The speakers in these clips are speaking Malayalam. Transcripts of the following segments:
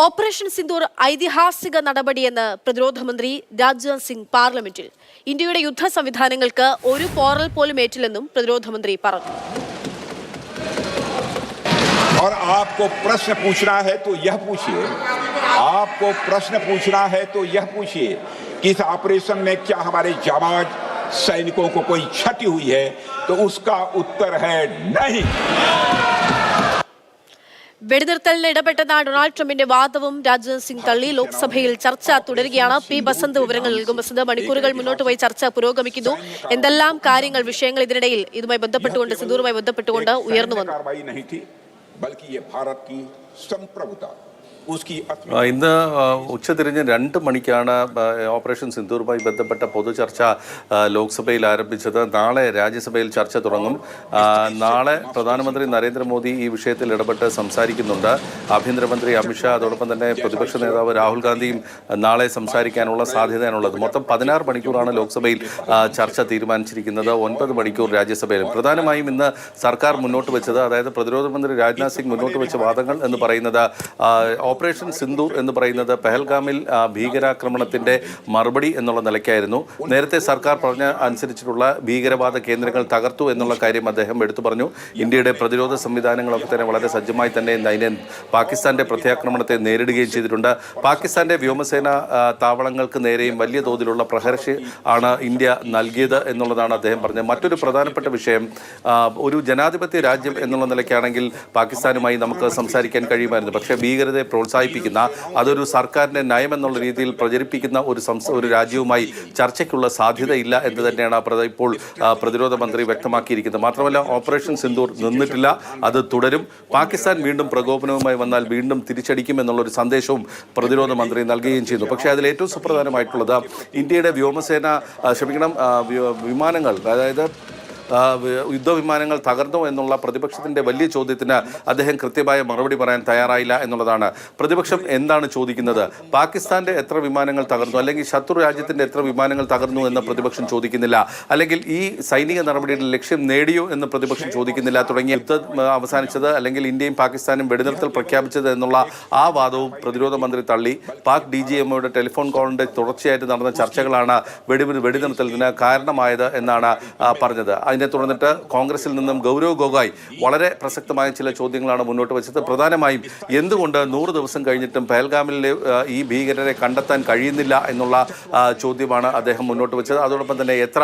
ഓപ്പറേഷൻ സിന്ദൂർ ഐതിഹാസിക നടപടിയെന്ന് പ്രതിരോധ മന്ത്രി രാജ്നാഥ് സിംഗ് പാർലമെന്റിൽ. ഇന്ത്യയുടെ യുദ്ധ സംവിധാനങ്ങൾക്ക് ഒരു പോറൽ പോലും ഏറ്റില്ലെന്നും പ്രതിരോധ മന്ത്രി പറഞ്ഞു. और आपको प्रश्न पूछना है तो यह पूछिए, आपको प्रश्न पूछना है तो यह पूछिए कि इस ऑपरेशन में क्या हमारे जाबाज सैनिकों को कोई क्षति हुई है, तो उसका उत्तर है नहीं. വെടിനിർത്തലിന് ഇടപെട്ടെന്ന ഡൊണാൾഡ് ട്രംപിന്റെ വാദവും രാജ്നാഥ് സിംഗ് തള്ളി. ലോക്സഭയിൽ ചർച്ച തുടരുകയാണ്. പി ബസന്ത് വിവരങ്ങൾ നൽകും. ബസന്ത്, മണിക്കൂറുകൾ മുന്നോട്ട് പോയി ചർച്ച പുരോഗമിക്കുന്നു. എന്തെല്ലാം കാര്യങ്ങൾ, വിഷയങ്ങൾ ഇതിനിടയിൽ ഇതുമായി ബന്ധപ്പെട്ടുകൊണ്ട്, സിന്ദൂറുമായി ബന്ധപ്പെട്ടുകൊണ്ട് ഉയർന്നു വന്നു? ഇന്ന് ഉച്ചതിരിഞ്ഞ് 2 മണിക്കാണ് ഓപ്പറേഷൻ സിന്ദൂറുമായി ബന്ധപ്പെട്ട പൊതുചർച്ച ലോക്സഭയിൽ ആരംഭിച്ചത്. നാളെ രാജ്യസഭയിൽ ചർച്ച തുടങ്ങും. നാളെ പ്രധാനമന്ത്രി നരേന്ദ്രമോദി ഈ വിഷയത്തിൽ ഇടപെട്ട് സംസാരിക്കുന്നുണ്ട്. ആഭ്യന്തരമന്ത്രി അമിത്ഷാ, അതോടൊപ്പം തന്നെ പ്രതിപക്ഷ നേതാവ് രാഹുൽ ഗാന്ധിയും നാളെ സംസാരിക്കാനുള്ള സാധ്യതയാണുള്ളത്. മൊത്തം 16 മണിക്കൂറാണ് ലോക്സഭയിൽ ചർച്ച തീരുമാനിച്ചിരിക്കുന്നത്, 9 മണിക്കൂർ രാജ്യസഭയിലും. പ്രധാനമായും ഇന്ന് സർക്കാർ മുന്നോട്ട് വെച്ചത്, അതായത് പ്രതിരോധ മന്ത്രി രാജ്നാഥ് സിംഗ് മുന്നോട്ട് വെച്ച വാദങ്ങൾ എന്ന് പറയുന്നത്, ഓപ്പറേഷൻ സിന്ദൂർ എന്ന് പറയുന്നത് പെഹൽഗാമിൽ ഭീകരാക്രമണത്തിന്റെ മറുപടി എന്നുള്ള നിലയ്ക്കായിരുന്നു. നേരത്തെ സർക്കാർ പറഞ്ഞ അനുസരിച്ചിട്ടുള്ള ഭീകരവാദ കേന്ദ്രങ്ങൾ തകർത്തു എന്നുള്ള കാര്യം അദ്ദേഹം എടുത്തു പറഞ്ഞു. ഇന്ത്യയുടെ പ്രതിരോധ സംവിധാനങ്ങളൊക്കെ തന്നെ വളരെ സജ്ജമായി തന്നെ പാകിസ്ഥാന്റെ പ്രത്യാക്രമണത്തെ നേരിടുകയും ചെയ്തിട്ടുണ്ട്. പാകിസ്ഥാന്റെ വ്യോമസേന താവളങ്ങൾക്ക് നേരെയും വലിയ തോതിലുള്ള പ്രഹർഷി ആണ് ഇന്ത്യ നൽകിയത് എന്നുള്ളതാണ് അദ്ദേഹം പറഞ്ഞത്. മറ്റൊരു പ്രധാനപ്പെട്ട വിഷയം, ഒരു ജനാധിപത്യ രാജ്യം എന്നുള്ള നിലയ്ക്കാണെങ്കിൽ പാകിസ്ഥാനുമായി നമുക്ക് സംസാരിക്കാൻ കഴിയുമായിരുന്നു. പക്ഷേ ഭീകരതയെ പ്രോത്സാഹിപ്പിക്കുന്ന, അതൊരു സർക്കാരിന്റെ നയം എന്നുള്ള രീതിയിൽ പ്രചരിപ്പിക്കുന്ന ഒരു രാജ്യവുമായി ചർച്ചയ്ക്കുള്ള സാധ്യതയില്ല എന്ന് തന്നെയാണ് ഇപ്പോൾ പ്രതിരോധ മന്ത്രി വ്യക്തമാക്കിയിരിക്കുന്നത്. മാത്രമല്ല, ഓപ്പറേഷൻ സിന്ദൂർ നിന്നിട്ടില്ല, അത് തുടരും. പാകിസ്ഥാൻ വീണ്ടും പ്രകോപനവുമായി വന്നാൽ വീണ്ടും തിരിച്ചടിക്കും എന്നുള്ളൊരു സന്ദേശവും പ്രതിരോധ മന്ത്രി നൽകുകയും ചെയ്യുന്നു. പക്ഷേ അതിൽ ഏറ്റവും സുപ്രധാനമായിട്ടുള്ളത്, ഇന്ത്യയുടെ വിമാനങ്ങൾ, അതായത് യുദ്ധവിമാനങ്ങൾ തകർന്നു എന്നുള്ള പ്രതിപക്ഷത്തിൻ്റെ വലിയ ചോദ്യത്തിന് അദ്ദേഹം കൃത്യമായ മറുപടി പറയാൻ തയ്യാറായില്ല എന്നുള്ളതാണ്. പ്രതിപക്ഷം എന്താണ് ചോദിക്കുന്നത്? പാകിസ്ഥാന്റെ എത്ര വിമാനങ്ങൾ തകർന്നു, അല്ലെങ്കിൽ ശത്രു രാജ്യത്തിൻ്റെ എത്ര വിമാനങ്ങൾ തകർന്നു എന്ന് പ്രതിപക്ഷം ചോദിക്കുന്നില്ല, അല്ലെങ്കിൽ ഈ സൈനിക നടപടിയുടെ ലക്ഷ്യം നേടിയോ എന്ന് പ്രതിപക്ഷം ചോദിക്കുന്നില്ല. തുടങ്ങിയ യുദ്ധം അവസാനിച്ചത്, അല്ലെങ്കിൽ ഇന്ത്യയും പാകിസ്ഥാനും വെടിനിർത്തൽ പ്രഖ്യാപിച്ചത് എന്നുള്ള ആ വാദവും പ്രതിരോധ മന്ത്രി തള്ളി. പാക് DGMOയുടെ ടെലിഫോൺ കോളിന്റെ തുടർച്ചയായിട്ട് നടന്ന ചർച്ചകളാണ് വെടിനിർത്തലിന് കാരണമായത് എന്നാണ് പറഞ്ഞത്. അതിനെ തുടർന്നിട്ട് കോൺഗ്രസിൽ നിന്നും ഗൗരവ് ഗൊഗോയ് വളരെ പ്രസക്തമായ ചില ചോദ്യങ്ങളാണ് മുന്നോട്ട് വെച്ചത്. പ്രധാനമായും എന്തുകൊണ്ട് 100 ദിവസം കഴിഞ്ഞിട്ടും പെഹൽഗാമിലെ ഈ ഭീകരരെ കണ്ടെത്താൻ കഴിയുന്നില്ല എന്നുള്ള ചോദ്യമാണ് അദ്ദേഹം മുന്നോട്ട് വെച്ചത്. അതോടൊപ്പം തന്നെ എത്ര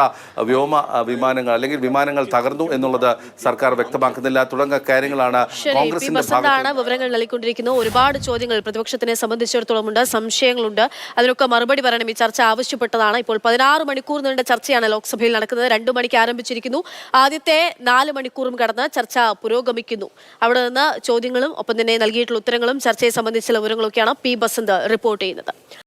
വിമാനങ്ങൾ അല്ലെങ്കിൽ വിമാനങ്ങൾ തകർന്നു എന്നുള്ളത് സർക്കാർ വ്യക്തമാക്കുന്നില്ല. തുടങ്ങിയ കാര്യങ്ങളാണ് കോൺഗ്രസിന്റെ ഭാഗത്ത് വിവരങ്ങൾ നൽകിക്കൊണ്ടിരിക്കുന്നു. ഒരുപാട് ചോദ്യങ്ങൾ പ്രതിപക്ഷത്തിനെ സംബന്ധിച്ചിടത്തോളം ഉണ്ട്, സംശയങ്ങളുണ്ട്. അതിനൊക്കെ മറുപടി പറയണം. ഈ ചർച്ച ആവശ്യപ്പെട്ടതാണ്. ഇപ്പോൾ 16 മണിക്കൂർ നീണ്ട ചർച്ചയാണ് ലോക്സഭയിൽ നടക്കുന്നത്. 2 മണിക്ക് ആരംഭിച്ചിരിക്കുന്നു. ആദ്യത്തെ 4 മണിക്കൂറും കടന്ന് ചർച്ച പുരോഗമിക്കുന്നു. അവിടെ നിന്ന് ചോദ്യങ്ങളും ഒപ്പം തന്നെ നൽകിയിട്ടുള്ള ഉത്തരങ്ങളും ചർച്ചയെ സംബന്ധിച്ചുള്ള വിവരങ്ങളൊക്കെയാണ് പി ബസന്ത് റിപ്പോർട്ട് ചെയ്യുന്നത്.